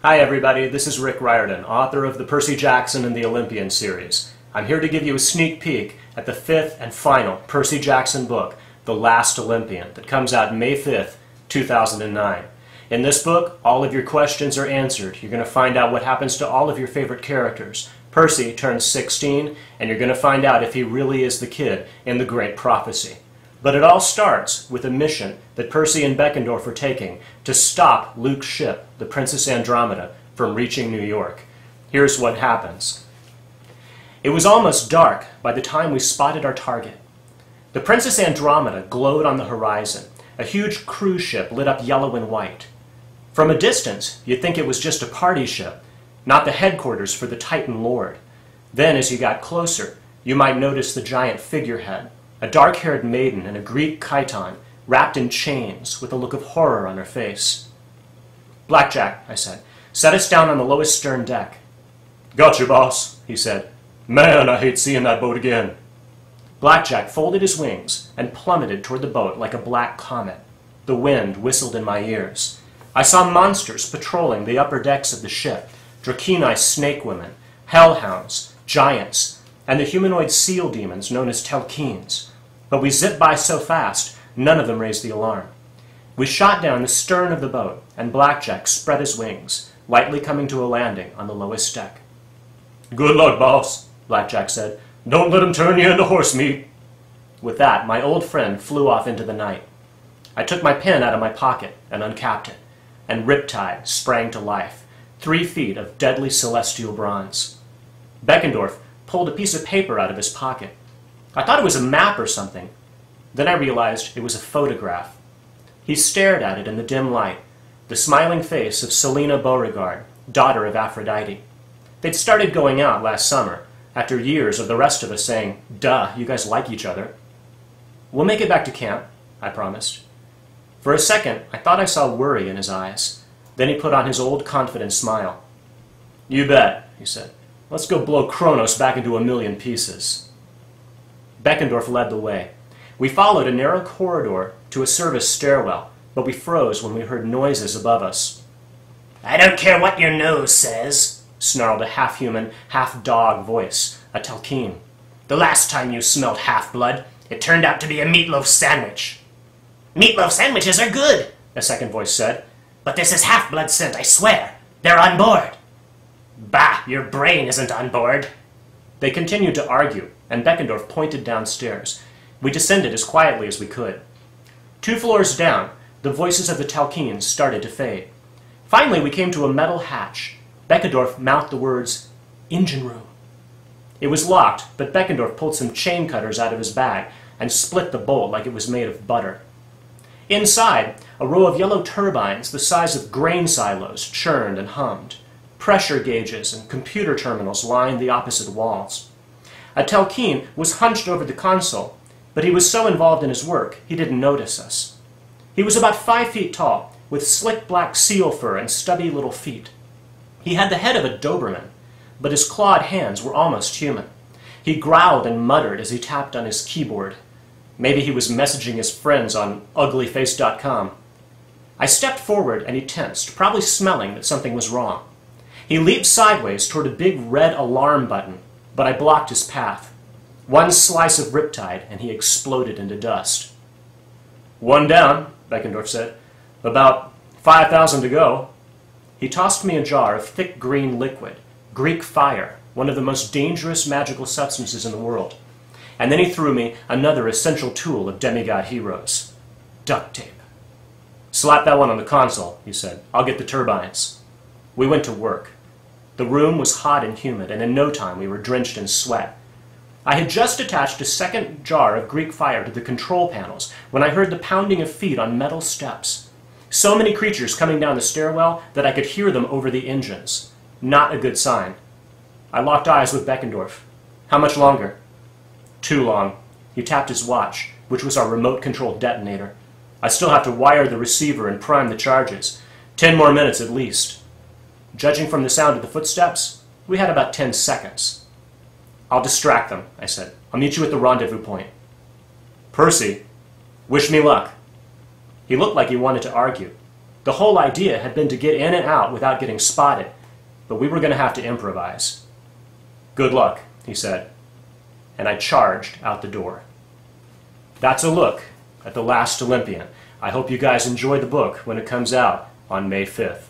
Hi everybody, this is Rick Riordan, author of the Percy Jackson and the Olympian series. I'm here to give you a sneak peek at the fifth and final Percy Jackson book, The Last Olympian, that comes out May 5th, 2009. In this book, all of your questions are answered. You're going to find out what happens to all of your favorite characters. Percy turns 16, and you're going to find out if he really is the kid in the Great Prophecy. But it all starts with a mission that Percy and Beckendorf are taking to stop Luke's ship, the Princess Andromeda, from reaching New York. Here's what happens. It was almost dark by the time we spotted our target. The Princess Andromeda glowed on the horizon, a huge cruise ship lit up yellow and white. From a distance, you'd think it was just a party ship, not the headquarters for the Titan Lord. Then, as you got closer, you might notice the giant figurehead, a dark-haired maiden in a Greek chiton, wrapped in chains, with a look of horror on her face. "Blackjack," I said, "set us down on the lowest stern deck." "Gotcha, boss," he said. "Man, I hate seeing that boat again." Blackjack folded his wings and plummeted toward the boat like a black comet. The wind whistled in my ears. I saw monsters patrolling the upper decks of the ship, Dracaeni snake women, hellhounds, giants, and the humanoid seal demons known as Telkeens. But we zipped by so fast, none of them raised the alarm. We shot down the stern of the boat, and Blackjack spread his wings, lightly coming to a landing on the lowest deck. "Good luck, boss," Blackjack said. "Don't let him turn you into horse meat." With that, my old friend flew off into the night. I took my pen out of my pocket and uncapped it, and Riptide sprang to life, 3 feet of deadly celestial bronze. Beckendorf pulled a piece of paper out of his pocket. I thought it was a map or something. Then I realized it was a photograph. He stared at it in the dim light, the smiling face of Selina Beauregard, daughter of Aphrodite. They'd started going out last summer, after years of the rest of us saying, "Duh, you guys like each other." "We'll make it back to camp," I promised. For a second, I thought I saw worry in his eyes. Then he put on his old confident smile. "You bet," he said. "Let's go blow Kronos back into a million pieces." Beckendorf led the way. We followed a narrow corridor to a service stairwell, but we froze when we heard noises above us. "I don't care what your nose says," snarled a half-human, half-dog voice, a Telkeen. "The last time you smelled half-blood, it turned out to be a meatloaf sandwich." "Meatloaf sandwiches are good," a second voice said. "But this is half-blood scent, I swear. They're on board." "Bah, your brain isn't on board." They continued to argue, and Beckendorf pointed downstairs. We descended as quietly as we could. 2 floors down, the voices of the Telkeens started to fade. Finally, we came to a metal hatch. Beckendorf mouthed the words, "Engine room." It was locked, but Beckendorf pulled some chain cutters out of his bag and split the bolt like it was made of butter. Inside, a row of yellow turbines the size of grain silos churned and hummed. Pressure gauges and computer terminals lined the opposite walls. A Telkeen was hunched over the console, but he was so involved in his work he didn't notice us. He was about 5 feet tall, with slick black seal fur and stubby little feet. He had the head of a Doberman, but his clawed hands were almost human. He growled and muttered as he tapped on his keyboard. Maybe he was messaging his friends on uglyface.com. I stepped forward and he tensed, probably smelling that something was wrong. He leaped sideways toward a big red alarm button, but I blocked his path. One slice of Riptide, and he exploded into dust. "One down," Beckendorf said. "About 5,000 to go." He tossed me a jar of thick green liquid, Greek fire, one of the most dangerous magical substances in the world. And then he threw me another essential tool of demigod heroes, duct tape. "Slap that one on the console," he said. "I'll get the turbines." We went to work. The room was hot and humid, and in no time we were drenched in sweat. I had just attached a second jar of Greek fire to the control panels when I heard the pounding of feet on metal steps. So many creatures coming down the stairwell that I could hear them over the engines. Not a good sign. I locked eyes with Beckendorf. "How much longer?" "Too long." He tapped his watch, which was our remote-controlled detonator. "I still have to wire the receiver and prime the charges. 10 more minutes at least." Judging from the sound of the footsteps, we had about 10 seconds. "I'll distract them," I said. "I'll meet you at the rendezvous point." "Percy, wish me luck." He looked like he wanted to argue. The whole idea had been to get in and out without getting spotted, but we were going to have to improvise. "Good luck," he said, and I charged out the door. That's a look at The Last Olympian. I hope you guys enjoy the book when it comes out on May 5th.